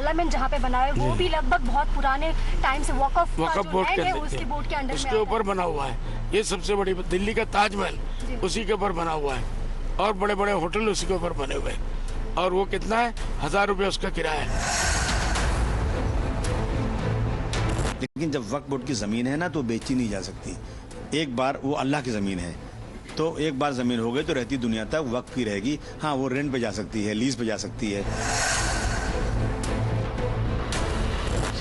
Parliament जहाँ पे बना है वो भी लगभग बहुत पुराने टाइम से वक्फ बोर्ड है उसके बोर्ड के अंडर उसके ऊपर बना हुआ है। ये सबसे बड़ी दिल्ली का ताजमहल उसी के ऊपर बना हुआ है और बड़े बड़े होटल उसी के ऊपर बने हुए हैं। और वो कितना है, 1000 रुपये उसका किराया है। लेकिन जब वक्फ बोर्ड की जमीन है ना तो बेची नहीं जा सकती। एक बार वो अल्लाह की जमीन है तो एक बार जमीन हो गई तो रहती दुनिया तक वक्फ की रहेगी। हाँ, वो रेंट पे जा सकती है, लीज पे जा सकती है।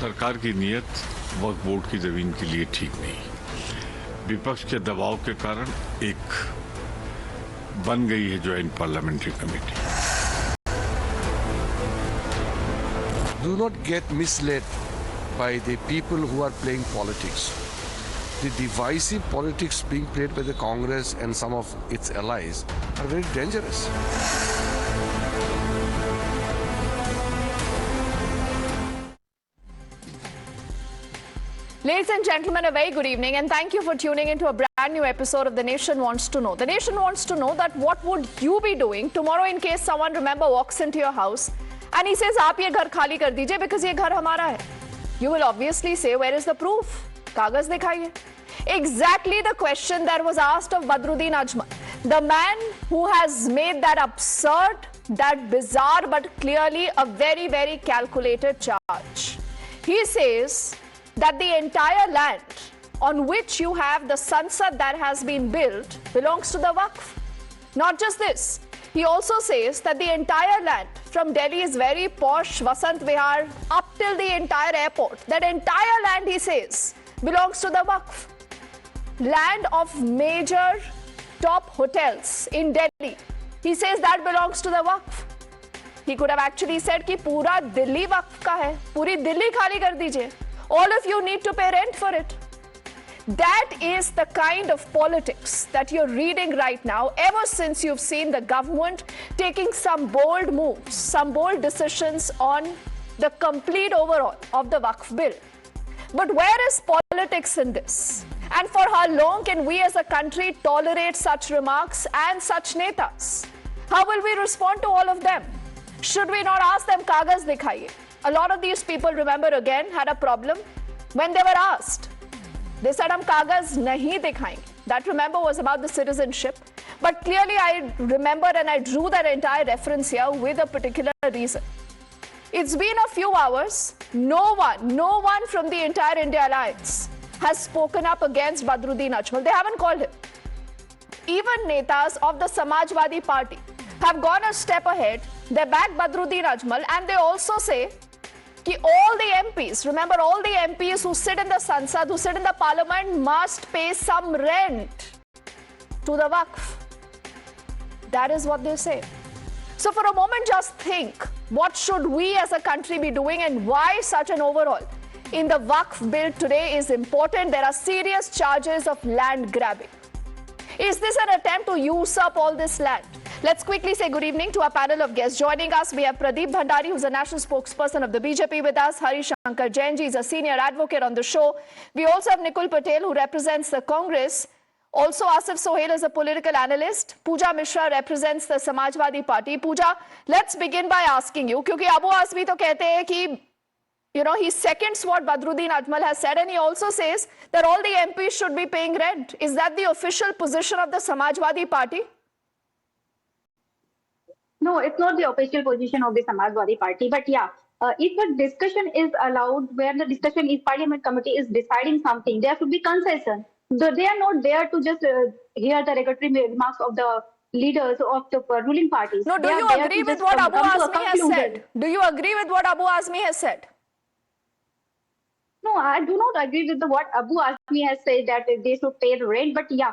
सरकार की नीयत वक्फ बोर्ड की जमीन के लिए ठीक नहीं। विपक्ष के दबाव के कारण एक बन गई है joint parliamentary committee. Do not get misled by the people who are playing politics. The divisive politics being played by the Congress and some of its allies are very dangerous. Ladies and gentlemen, a very good evening and thank you for tuning into a brand new episode of The Nation Wants to Know. The Nation wants to know that what would you be doing tomorrow in case someone, remember, walks into your house and he says, "Aap ye ghar khali kar dijiye because ye ghar hamara hai." You will obviously say, "Where is the proof? Kagaz dikhaiye." Exactly the question that was asked of Badruddin Ajmal, the man who has made that absurd, that bizarre but clearly a very, very calculated charge. He says that the entire land on which you have the Sansad that has been built belongs to the Waqf. Not just this, he also says that the entire land from Delhi's very posh Vasant Vihar up till the entire airport, that entire land, he says, belongs to the Waqf. Land of major top hotels in Delhi, he says that belongs to the Waqf. He could have actually said कि पूरा दिल्ली वक्फ का है, पूरी दिल्ली खाली कर दीजिए. All of you need to pay rent for it. That is the kind of politics that you're reading right now ever since you've seen the government taking some bold moves, some bold decisions on the complete overhaul of the Waqf bill. But where is politics in this? And for how long can we as a country tolerate such remarks and such netas? How will we respond to all of them? Should we not ask them, "Kagaz dikhaiye"? A lot of these people, remember again, had a problem when they were asked. They said, "Hum kagaz nahi dikhayenge." That, remember, was about the citizenship. But clearly I remember and I drew that entire reference here with a particular reason. It's been a few hours. No one from the entire India Alliance has spoken up against Badruddin Ajmal. They haven't called him. Even netas of the Samajwadi Party have gone a step ahead. They back Badruddin Ajmal and they also say कि all the MPs, remember, all the MPs who sit in the Sansad, who sit in the parliament, must pay some rent to the Waqf. That is what they say. So for a moment, just think, what should we as a country be doing and why such an overhaul in the Waqf bill today is important? There are serious charges of land grabbing. Is this an attempt to usurp all this land? Let's quickly say good evening to our panel of guests. Joining us, we have Pradeep Bhandari, who's a national spokesperson of the BJP with us. Hari Shankar Jain ji is a senior advocate on the show. We also have Nikul Patel, who represents the Congress. Also, Asif Sohail is a political analyst. Pooja Mishra represents the Samajwadi Party. Pooja, let's begin by asking you, क्योंकि Abu Azmi तो कहते हैं कि, you know, he seconds what Badruddin Ajmal has said, and he also says that all the MPs should be paying rent. Is that the official position of the Samajwadi Party? No, it's not the official position of the Samajwadi Party, but yeah, if a discussion is allowed where the discussion is Parliament committee is deciding something, there should be consensus. They are not there to just hear the regulatory remarks of the leaders of the ruling parties. No, do you agree with what Abu Azmi has said? Do you agree with what Abu Azmi has said? No, I do not agree with what Abu Azmi has said that they should pay the rent. But yeah,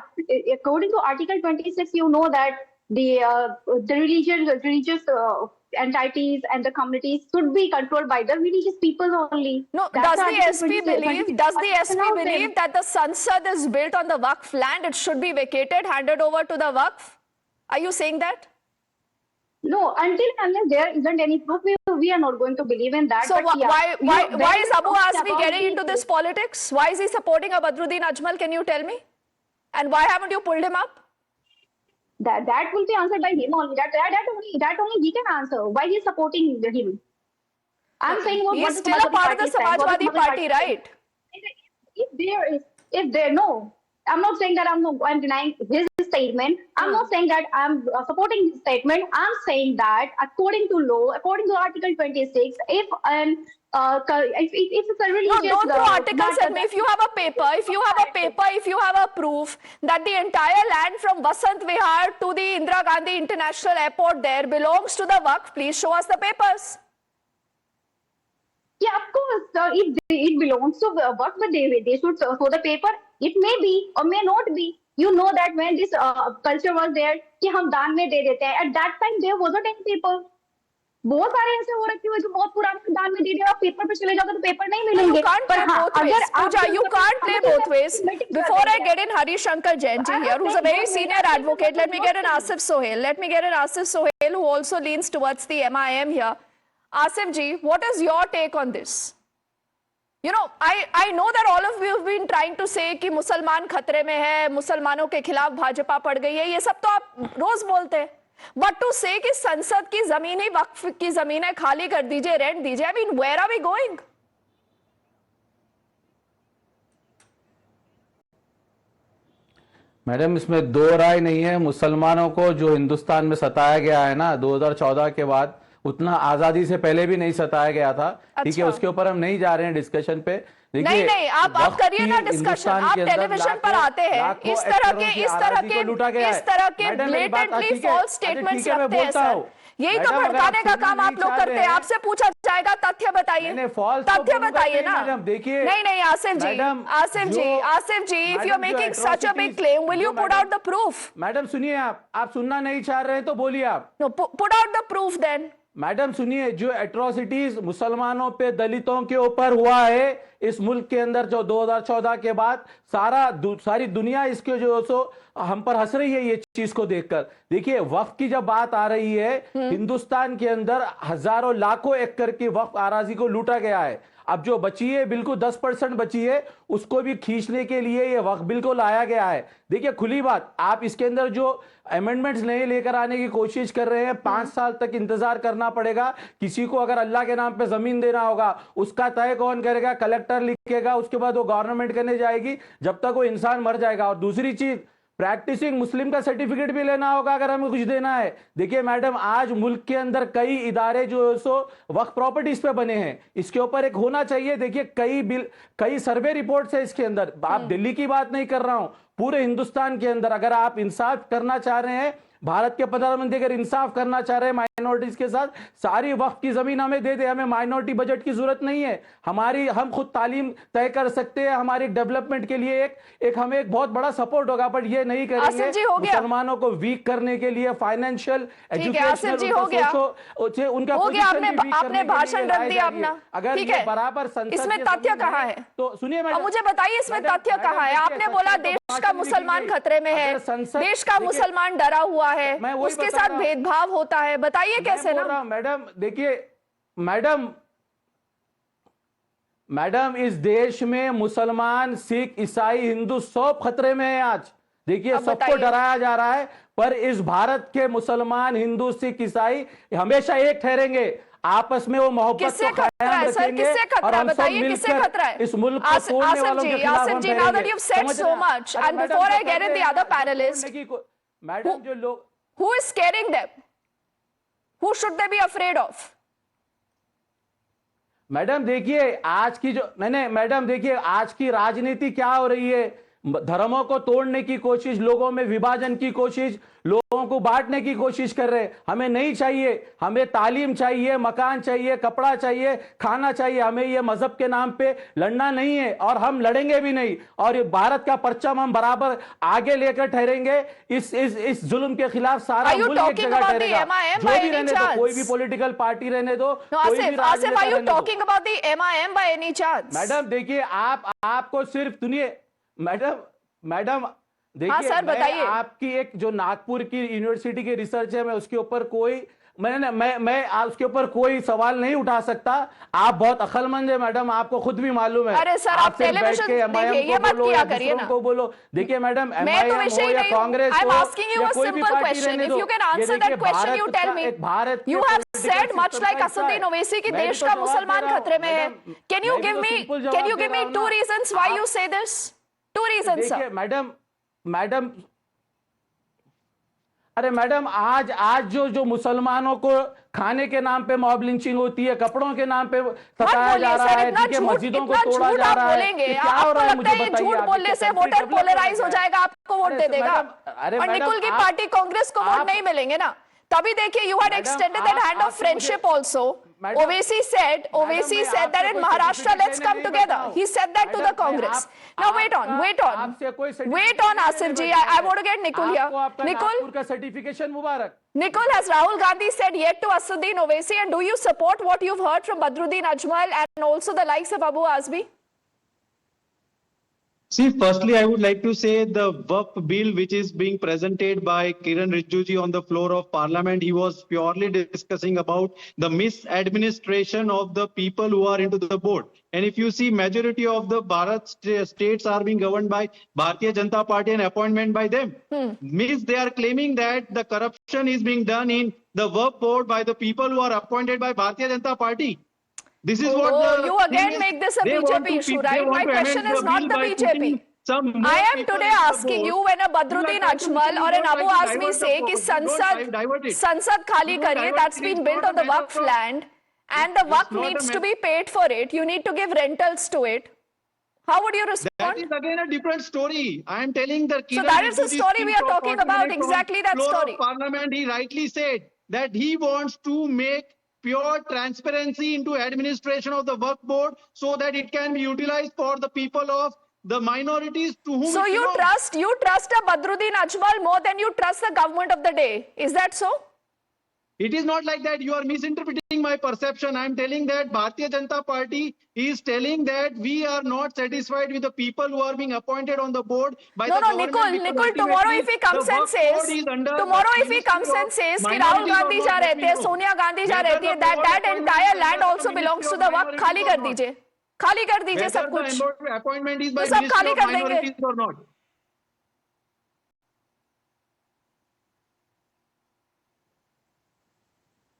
according to Article 26, you know that the religious entities and the communities should be controlled by the religious people only. No, does the SP believe that the Sansad is built on the Waqf land? It should be vacated, handed over to the Waqf? Are you saying that? No, until unless there isn't any proof, we are not going to believe in that. So why is Abu Azmi getting into this politics? Why is he supporting a Badruddin Ajmal? Can you tell me? And why haven't you pulled him up? That will be answered by him only. That only he can answer. Why he is supporting him? I'm saying what He is the still a part of the stands, what Samajwadi Party, right? If there no, I'm not saying that I'm denying his statement. I'm not saying that I'm supporting his statement. I'm saying that according to law, according to Article 26, if it's a religious No, don't throw articles matter at me. If you have a paper, if you have a proof that the entire land from Vasant Vihar to the Indira Gandhi International Airport there belongs to the Waqf, please show us the papers. Yeah, of course. If it belongs to what they should show the paper. It may be or may not be. You know that when this culture was there, कि हम दान में दे देते हैं. At that time there wasn't any paper. बहुत सारे ऐसे हो रखे हुए जो बहुत पुराने दान में दे दिया, आप पेपर पे चले जाओगे तो पेपर नहीं मिलेंगे. You can't play both ways. Pooja, you can't play both ways. Before I get in Hari Shankar Jain ji here, who's a very senior advocate, let me get in Asif Sohail, who also leans towards the MIM here. Asif ji, what is your take on this? You know, I know that all of you have been trying to say कि मुसलमान खतरे में है, मुसलमानों के खिलाफ भाजपा पड़ गई है, ये सब तो आप रोज बोलते हैं. But to say कि संसद की जमीन ही वक्फ की जमीन है, खाली कर दीजिए, रेंट दीजिए, I mean, where are we going? Madam, इसमें दो राय नहीं है. मुसलमानों को जो हिंदुस्तान में सताया गया है ना 2014 के बाद, उतना आजादी से पहले भी नहीं सताया गया था. ठीक है, उसके ऊपर हम नहीं जा रहे हैं डिस्कशन पे. नहीं, आप करिए ना डिस्कशन. आप टेलीविजन पर आते हैं, इस तरह के ब्लेटेंटली फॉल्स स्टेटमेंट्स रखते हैं सर. यही तो भड़काने का काम आप लोग करते हैं. आपसे पूछा जाएगा तथ्य बताइए, तथ्य बताइए ना. देखिए, नहीं Asif ji, if you are making such a big claim, will you put out the proof? Madam सुनिए, आप सुनना नहीं चाह रहे हैं तो बोलिए आप. No, put out the proof then. Madam सुनिए, जो एट्रोसिटीज मुसलमानों पे, दलितों के ऊपर हुआ है इस मुल्क के अंदर, जो 2014 के बाद सारी दुनिया इसके जो सो हम पर हंस रही है ये चीज को देखकर. देखिए, वक्फ की जब बात आ रही है, हिंदुस्तान के अंदर हजारों लाखों एकड़ की वक्फ आराजी को लूटा गया है. अब जो बची है, बिल्कुल 10% बची है, उसको भी खींचने के लिए ये वक्फ बिल को लाया गया है. देखिए, खुली बात, आप इसके अंदर जो अमेंडमेंट्स नए लेकर आने की कोशिश कर रहे हैं, 5 साल तक इंतजार करना पड़ेगा. किसी को अगर अल्लाह के नाम पे जमीन देना होगा, उसका तय कौन करेगा? कलेक्टर लिखेगा, उसके बाद वो गवर्नमेंट करने जाएगी, जब तक वो इंसान मर जाएगा. और दूसरी चीज, प्रैक्टिसिंग मुस्लिम का सर्टिफिकेट भी लेना होगा अगर हमें कुछ देना है. देखिए मैडम, आज मुल्क के अंदर कई इदारे जो सो वक्फ प्रॉपर्टीज पे बने हैं, इसके ऊपर एक होना चाहिए. देखिए, कई सर्वे रिपोर्ट्स है इसके अंदर. आप दिल्ली की बात नहीं कर रहा हूं, पूरे हिंदुस्तान के अंदर अगर आप इंसाफ करना चाह रहे हैं, भारत के प्रधानमंत्री अगर इंसाफ करना चाह रहे हैं माइनॉरिटीज के साथ, सारी वक्फ की जमीन हमें दे दे. हमें माइनॉरिटी बजट की जरूरत नहीं है. हम खुद तालीम तय कर सकते हैं. हमारी डेवलपमेंट के लिए हमें एक बहुत बड़ा सपोर्ट होगा. बट ये नहीं करेंगे मुसलमानों को वीक करने के लिए, फाइनेंशियल, एजुकेशनल, उनका आपने भाषण रख दिया अपना. अगर ये बराबर संसद, इसमें तथ्य कहाँ है? तो सुनिए मैडम, मुझे बताइए इसमें तथ्य कहाँ है? आपने बोला देश का मुसलमान खतरे में है, देश का मुसलमान डरा हुआ है, उसके साथ भेदभाव होता है. बताइए कैसे ना. मैडम देखिए, मैडम इस देश में मुसलमान, सिख, ईसाई, हिंदू सब खतरे में है आज. देखिए, सबको डराया जा रहा है, पर इस भारत के मुसलमान, हिंदू, सिख, ईसाई हमेशा एक ठहरेंगे. आपस में वो मोहब्बत को कायम रखेंगे और हम सब मिलकर इस मुल्क को तोड़ने वालों के खिलाफ हम लड़ेंगे. मैडम, जो लोग, who is scaring them? Who should they be afraid of? Madam देखिए, मैडम देखिए, आज की राजनीति क्या हो रही है? धर्मों को तोड़ने की कोशिश, लोगों में विभाजन की कोशिश, लोगों को बांटने की कोशिश कर रहे हैं. हमें नहीं चाहिए. हमें तालीम चाहिए, मकान चाहिए, कपड़ा चाहिए, खाना चाहिए. हमें ये मजहब के नाम पे लड़ना नहीं है और हम लड़ेंगे भी नहीं. और ये भारत का परचम हम बराबर आगे लेकर ठहरेंगे. इस जुल्म के खिलाफ सारा मुल्क एक जगह ठहरेगा. जो भी रहने दो, कोई भी पॉलिटिकल पार्टी रहने दो, कोई भी मैडम देखिए, आपको सिर्फ सुनिए मैडम देखिए, सर बताइए. आपकी एक जो नागपुर की यूनिवर्सिटी की रिसर्च है, मैं उसके ऊपर मैं उसके ऊपर कोई सवाल नहीं उठा सकता. आप बहुत अक्लमंद है मैडम, आपको खुद भी मालूम है. अरे सर, आप टेलीविजन देखिए, ये मत किया करिए ना. को बोलो. देखिए मैडम, मैं तो विषय नहीं, Congress, I am asking you a simple question. If you can answer that question, you tell me. Bharat you have said, much like Asduddin Owaisi, कि देश का मुसलमान खतरे में है. Can you give me two reasons why you say this? Two reasons, sir. Madam अरे madam आज जो मुसलमानों को खाने के नाम पे मॉब लिंचिंग होती है, कपड़ों के नाम पे सताया जा रहा है, ठीक है, मस्जिदों को तोड़ा जा रहा है, क्या हो रहा है मुझे बताइए. झूठ बोलने से वोटर पोलराइज हो जाएगा, आपको वोट दे देगा. और निकुल की पार्टी कांग्रेस को वोट नहीं मिलेंगे ना. तभी देखिए, you had extended that hand of friendship also. Owaisi said that in Maharashtra, let's come together. He said that to the Congress. Now wait on, Asif ji. I want to get Nikul here. Nikul, certification Mubarak. Nikul, has Rahul Gandhi said yet to Asduddin Owaisi, and do you support what you've heard from Badruddin Ajmal and also the likes of Abu Azmi? See, firstly, I would like to say the Waqf bill which is being presented by Kiran Rijiju ji on the floor of Parliament, he was purely discussing about the misadministration of the people who are into the board. And if you see, majority of the Bharat states are being governed by Bharatiya Janata Party and appointment by them. Means they are claiming that the corruption is being done in the Waqf board by the people who are appointed by Bharatiya Janata Party. This is what you again make this a BJP issue, right? My question is not the BJP. I am today asking you, when a Badruddin Ajmal or an Abu Azmi say कि संसद खाली करिए, that's been built on the Waqf land, and the Waqf needs to be paid for it, you need to give rentals to it. How would you respond? That is again a different story. I am telling the so that is the story we are talking about, exactly that story. Parliament, he rightly said that he wants to make pure transparency into administration of the Waqf board so that it can be utilized for the people of the minorities to whom. So you trust a Badruddin Ajmal more than you trust the government of the day. Is that so? It is not like that. You are misinterpreting my perception. I am telling that Bharatiya Janata Party is telling that we are not satisfied with the people who are being appointed on the board by the government. Nikul, tomorrow if he comes and says कि राहुल गांधी जा रहते हैं, सोनिया गांधी जा रहती है, that entire land also belongs to the Waqf, खाली कर दीजिए सब कुछ. Appointment is by तो सब Ministry खाली of कर देंगे. Minorities or not.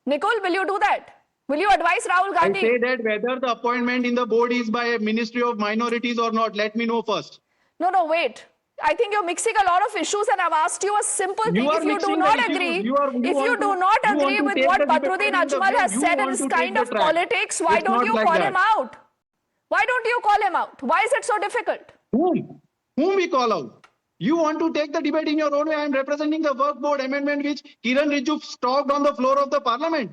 Nikul, will you do that? Will you advise Rahul Gandhi? I say that whether the appointment in the board is by a Ministry of Minorities or not, let me know first. No, wait. I think you're mixing a lot of issues, and I've asked you a simple thing. If you do not agree with what Badruddin Ajmal has said in this kind of politics, why don't you call him out? Why don't you call him out? Why is it so difficult? Whom we call out? You want to take the debate in your own way. I am representing the Waqf board amendment which Kiran Rijiju talked on the floor of the Parliament.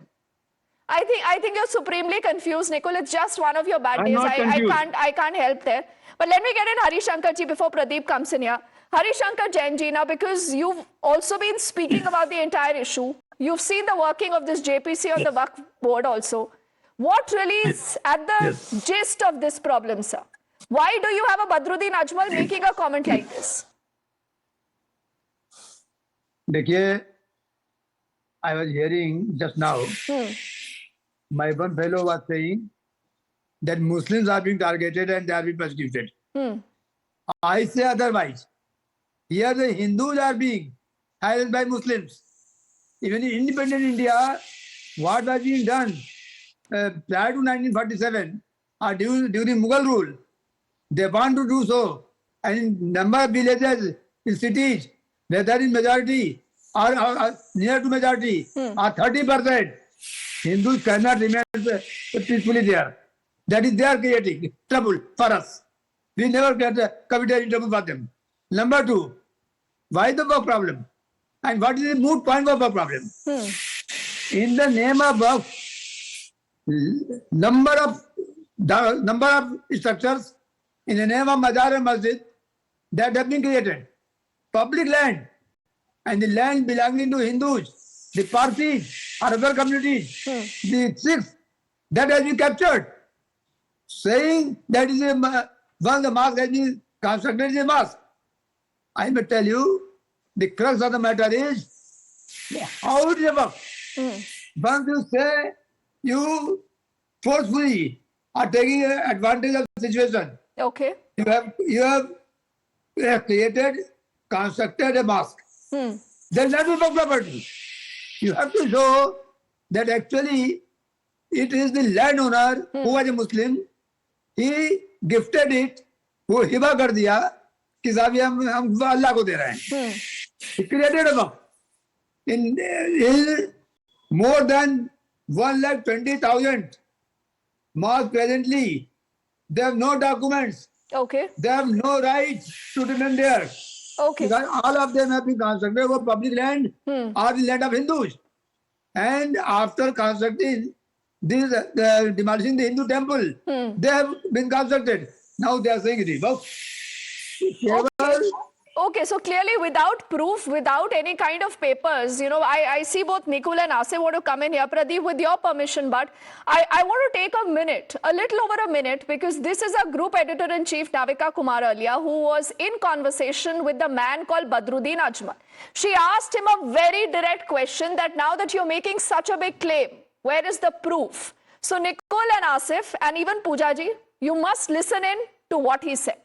I think you're supremely confused, Nikul. It's just one of your bad days. I can't help there. But let me get in Hari Shankar ji before Pradeep comes in here. Hari Shankar Jain ji, now because you've also been speaking about the entire issue, you've seen the working of this JPC on the Waqf board also. What really is at the gist of this problem, sir? Why do you have a Badruddin Ajmal making a comment like this? देखिए, I was hearing just now, my one fellow was saying that Muslims are being targeted and they are being persecuted. I say otherwise. Here the Hindus are being harassed by Muslims. Even in independent India, what was being done prior to 1947 or during Mughal rule, they want to do so. And in number of villages, in cities, whether in majority or near to majority, or 30%, Hindus cannot remain peacefully there. That is, they are creating trouble for us. We never get committed in trouble for them. Number two, why the Waqf problem? And what is the moot point of the problem? In the name of Waqf, number of structures in the name of Mazar and Masjid that have been created. Public land and the land belonging to Hindus, the Parsis or other communities, the Sikhs, that has been captured. Saying that is once the mosque has been constructed is a mosque. I may tell you, the crux of the matter is how it is a Waqf. Once you say you forcefully are taking advantage of the situation. Okay. You have created, constructed a mosque. Then that is Waqf property. You have to show that actually it is the landowner who was a Muslim. He gifted it, वो हिबा कर दिया कि साहब ये हम अल्लाह को दे रहे हैं. He created a waqf. In more than 120,000 mosques presently. They have no documents. Okay. They have no rights to remain there. Okay. Because all of them have been constructed over public land or the land of Hindus. And after constructing this, demolishing the Hindu temple, they have been constructed. Now they are saying it is waqf. Okay, so clearly without proof, without any kind of papers, you know, I see both Nikul and Asif want to come in here. Pradeep, with your permission, but I want to take a minute, a little over a minute, because this is a group editor-in-chief, Navika Kumar Alia, who was in conversation with the man called Badruddin Ajmal. She asked him a very direct question that now that you're making such a big claim, where is the proof? So Nikul and Asif and even Poojaji, you must listen in to what he said.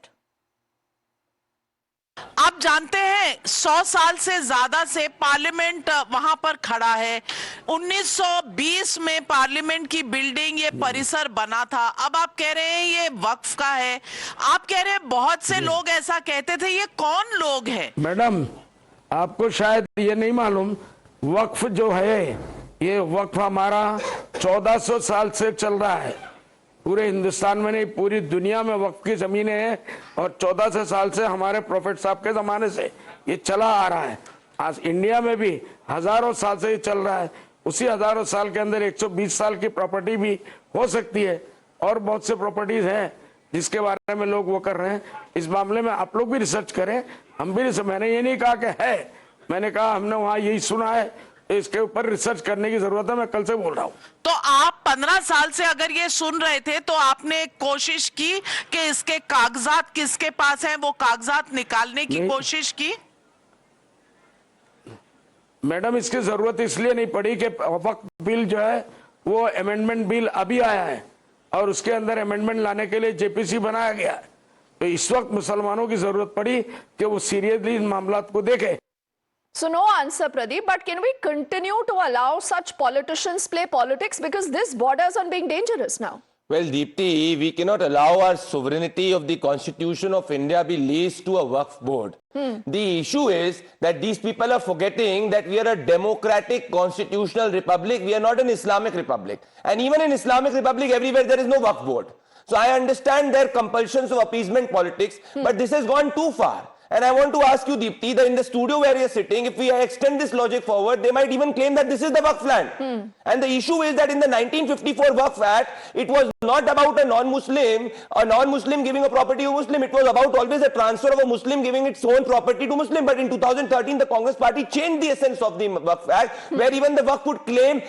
आप जानते हैं 100 साल से ज्यादा से parliament वहां पर खड़ा है. 1920 में पार्लियामेंट की बिल्डिंग ये परिसर बना था. अब आप कह रहे हैं ये वक्फ का है. आप कह रहे हैं बहुत से लोग ऐसा कहते थे. ये कौन लोग हैं? मैडम, आपको शायद ये नहीं मालूम, वक्फ जो है ये वक्फ हमारा 1400 साल से चल रहा है. पूरे हिंदुस्तान में नहीं, पूरी दुनिया में वक्फ की जमीनें हैं और 1400 साल से हमारे प्रोफेट साहब के जमाने से ये चला आ रहा है. आज इंडिया में भी हजारों साल से ये चल रहा है. उसी हजारों साल के अंदर 120 साल की प्रॉपर्टी भी हो सकती है और बहुत से प्रॉपर्टीज हैं जिसके बारे में लोग वो कर रहे हैं. इस मामले में आप लोग भी रिसर्च करें, हम भी रिसर्च. मैंने ये नहीं कहा कि है, मैंने कहा हमने वहां यही सुना है, इसके ऊपर रिसर्च करने की जरूरत है. मैं कल से बोल रहा हूँ. तो आप 15 साल से अगर ये सुन रहे थे तो आपने कोशिश की कि इसके कागजात किसके पास हैं, वो कागजात निकालने की कोशिश की? मैडम, इसकी जरूरत इसलिए नहीं पड़ी कि वक्फ बिल जो है वो अमेंडमेंट बिल अभी आया है और उसके अंदर अमेंडमेंट लाने के लिए जेपीसी बनाया गया है. तो इस वक्त मुसलमानों की जरूरत पड़ी कि वो सीरियसली इन मामलात को देखें. So no answer, Pradeep, but can we continue to allow such politicians play politics, because this borders on being dangerous now? Well, Deepti, we cannot allow our sovereignty of the Constitution of India be leased to a Waqf board. The issue is that these people are forgetting that we are a democratic constitutional republic. We are not an Islamic republic. And even in Islamic republic, everywhere there is no Waqf board. So I understand their compulsions of appeasement politics, but this has gone too far. And I want to ask you, Deepti, that in the studio where you're sitting, if we extend this logic forward, they might even claim that this is the Waqf land. And the issue is that in the 1954 Waqf Act, it was not about a non-Muslim giving a property to a Muslim. It was about always a transfer of a Muslim giving its own property to Muslim. But in 2013, the Congress party changed the essence of the Waqf Act, where even the Waqf could claim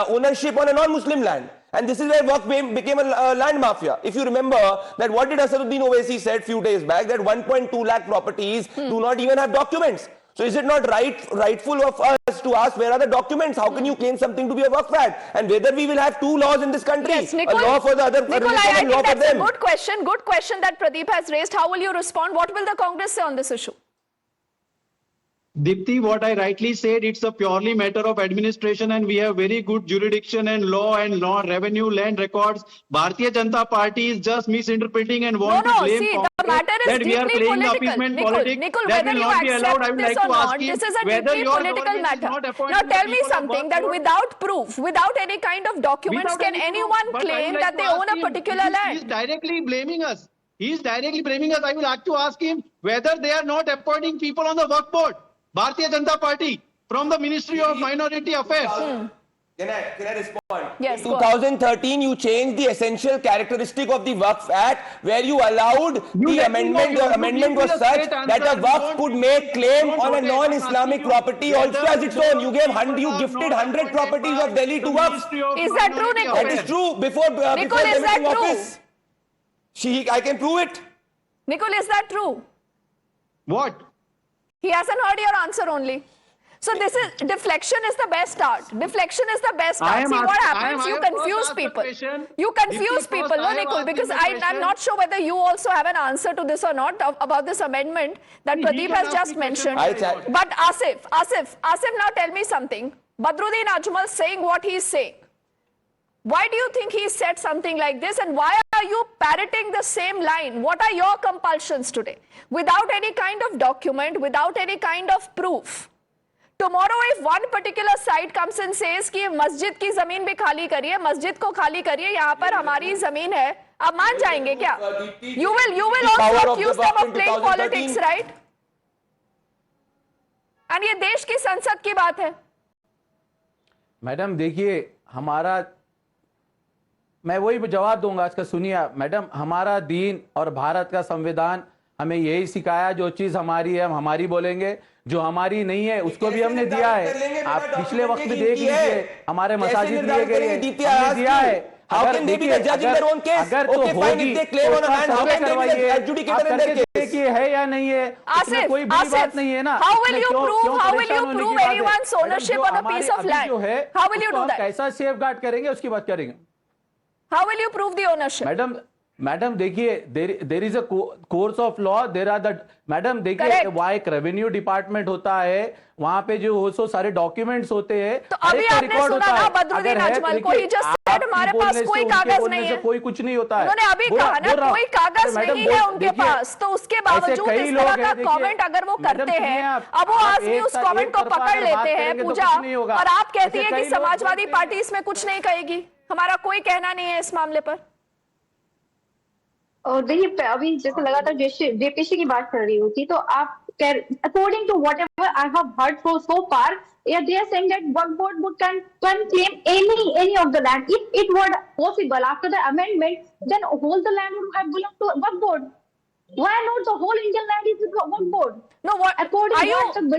ownership on a non-Muslim land. And this is where Waqf became a land mafia. If you remember that what did Asaduddin Owaisi said few days back, that 1.2 lakh properties do not even have documents. So is it not rightful of us to ask where are the documents? How can you claim something to be a Waqf Act? And whether we will have two laws in this country, Yes, Nikul, a law for the other Nikul, religion I and law think for that's them. a good question that Pradeep has raised. How will you respond? What will the Congress say on this issue? Dipti, what I rightly said, it's a purely matter of administration and we have very good jurisdiction and law revenue, land records. Bharatiya Janata Party is just misinterpreting and want to blame the matter is that we are deeply playing political. appeasement Nikul, politics. Nikul, That whether will you not be allowed. I accept would this like or to ask not, him this is a whether deeply your political government is matter. not appointing Now the tell me people of something, Waqf that board. without proof, without any kind of documents, Without can any proof, anyone but I would claim like that to they ask own a him, particular He's land? directly blaming us. He's directly blaming us. I will like to ask him whether they are not appointing people on the Waqf board. Bharatiya Janata Party from the Ministry of Minority Affairs. Can I respond? Yes, In 2013, you changed the essential characteristic of the Waqf Act, where you allowed the amendment. The amendment was such that a Waqf could make claim on a non-Islamic property also as its own. You gifted 100 properties of Delhi to Waqf. Is that true, Nikul? That is true. Before Nikul, is that taking true? office, I can prove it. Nikul, is that true? What? He hasn't heard your answer only. So this is deflection is the best art. Deflection is the best art. See what happens? You confuse people. You confuse people, no, Nikul, because I'm not sure whether you also have an answer to this or not about this amendment that Pradeep has just mentioned. But Asif, now tell me something. Badruddin Ajmal saying what he's saying. Why do you think he said something like this, and why are you parroting the same line? What are your compulsions today? Without any kind of document, without any kind of proof. Tomorrow if one particular side comes and says कि मस्जिद की जमीन भी खाली करिए, मस्जिद को खाली करिए, यहाँ पर हमारी जमीन है, आप मान जाएंगे क्या? You will also accuse them of playing politics, right? And ये देश की संसद की बात है. मैडम देखिए, हमारा, मैं वही जवाब दूंगा इसका. सुनिए मैडम, हमारा दीन और भारत का संविधान हमें यही सिखाया, जो चीज हमारी है हम हमारी बोलेंगे, जो हमारी नहीं है उसको भी हमने दिया है. आप पिछले वक्त में देख लीजिए, हमारे मसाजिद दिए गए हैं, हमने दिया है. अगर देखिए, अगर तो होगी करवाइए कि है या नहीं है, इसमें कोई बड़ी बात नहीं है ना. How will you prove anyone's ownership on a piece of land? How will you do that? कैसा सेफ गार्ड करेंगे उसकी बात करेंगे. How will you prove the ownership? Madam देखिए, there is a course of law, there are the, madam देखिए, वहाँ एक revenue department होता है, वहाँ पे जो हो सो सारे डॉक्यूमेंट्स होते हैं. तो अभी आपने सुना ना बदरुद्दीन अजमल को, ही जस्ट सेड हमारे पास कोई कागज नहीं है, कोई कुछ नहीं होता है. उन्होंने अभी कहा ना कोई कागज नहीं है उनके पास, तो उसके बावजूद इस तरह का कमेंट अगर वो करते हैं, अब वो आदमी उस कमेंट को पकड़ लेते हैं पूजा, और आप कहती है कि समाजवादी पार्टी इसमें कुछ नहीं कहेगी. हमारा कोई कहना नहीं है इस मामले पर. और देखिए, अभी जैसे लगातार जेपीसी की बात कर रही होती, तो आप according to whatever I have heard so far, they are saying that Waqf Board can claim any of the land. If it were possible after the amendment, then all the land would have belonged to Waqf Board. Why not the whole Indian land is Waqf Board? No, what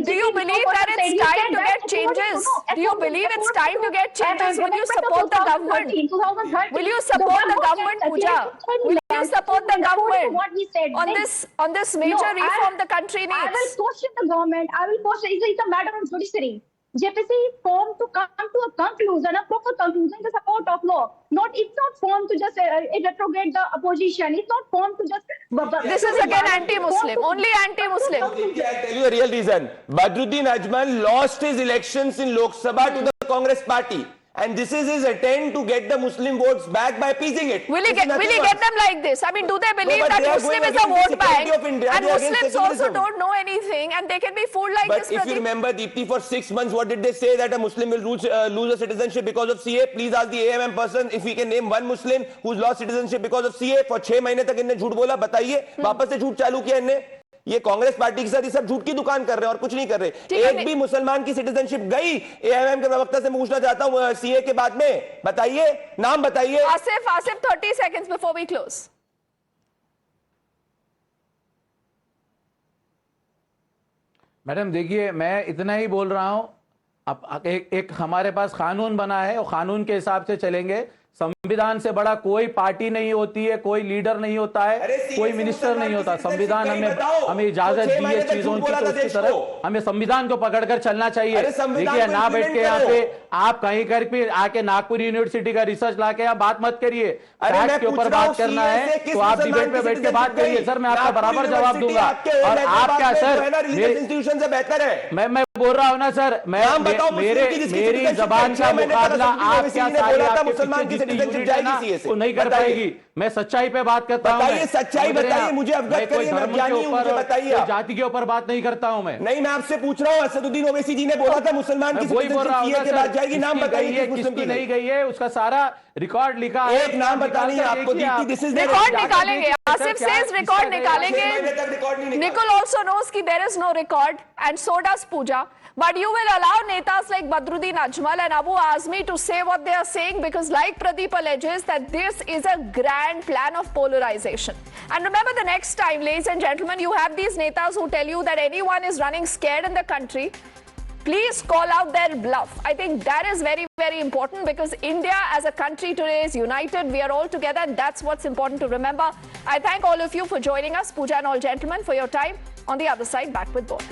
do you believe that it's time to get changes? Do you believe it's time to get changes? Will you support the government? Will you support the government, Pooja? Will you support the government on this major reform the country needs? I will question the government. I will question. It's a matter of judiciary. JPC formed to come to a conclusion, a proper conclusion, the support of law. It's not formed to just retrograde the opposition. It's not formed to just. This is again anti-Muslim. Only anti-Muslim. I'll tell you the real reason. Badruddin Ajmal lost his elections in Lok Sabha to the Congress party. And this is his attempt to get the Muslim votes back by appeasing it. Will he get them like this? I mean, do they believe that Muslim is a vote bank? And Muslims also don't know anything, and they can be fooled like this. But if you remember, Deepti, for 6 months, what did they say? That a Muslim will lose a citizenship because of CA? Please ask the AMM person if we can name one Muslim who's lost citizenship because of CA. For 6 महीने तक इन्हें झूठ बोला. बताइए, वापस से झूठ चालू किया इन्हें. ये कांग्रेस पार्टी के साथ ये सब झूठ की दुकान कर रहे हैं और कुछ नहीं कर रहे. एक भी मुसलमान की सिटीजनशिप गई एएमएम के प्रवक्ता से पूछना चाहता हूं सीए के बाद में. बताइए, नाम बताइए. Asif 30 seconds before we close. Madam देखिए, मैं इतना ही बोल रहा हूं. अब एक हमारे पास कानून बना है और कानून के हिसाब से चलेंगे. संविधान से बड़ा कोई पार्टी नहीं होती है, कोई लीडर नहीं होता है, कोई मिनिस्टर नहीं होता. संविधान हमें इजाजत दी है चीजों की, तो उसकी तरह हमें संविधान को पकड़कर चलना चाहिए. देखिए, ना बैठ के यहाँ पे आप कहीं कर पे आके नागपुर यूनिवर्सिटी का रिसर्च लाके आप बात मत करिए. फैक्ट के ऊपर बात करना है तो आप डिबेट पे बैठ के बात करिए. सर, मैं आपका बराबर जवाब दूंगा. और आप क्या सर, इंस्टीट्यूशन से बेहतर है. मैं बोल रहा हूं ना सर, मेरी जबान का मुकाबला आप क्या मुसलमान की सिटीजनशिप जाएगी वो नहीं कर पाएगी. मैं सच्चाई पे बात करता हूं. बताइए, सच्चाई बताइए, मुझे अवगत करिए. मैं ज्ञानी हूं, मुझे बताइए. जाति के ऊपर बात नहीं करता हूं मैं. नहीं, मैं आपसे पूछ रहा हूं. असदुद्दीन ओवैसी जी ने बोला था मुसलमान की सिटीजनशिप के बाद जाएगी. नाम बताइए किसकी नहीं गई है, उसका सारा रिकॉर्ड लिखा है. एक नाम बताइए आपको. रिकॉर्ड निकालेंगे. आसिफ सेज रिकॉर्ड निकालेंगे. Nikul also knows कि there is no record, and so does Pooja. But you will allow netas like Badruddin Ajmal and Abu Azmi to say what they are saying, because like Pradeep alleges that this is a grand plan of polarization. And remember, the next time, ladies and gentlemen, you have these netas who tell you that anyone is running scared in the country, please call out their bluff. I think that is very, very important, because India as a country today is united. We are all together, and that's what's important to remember. I thank all of you for joining us, Pooja and all gentlemen, for your time. On the other side, back with more.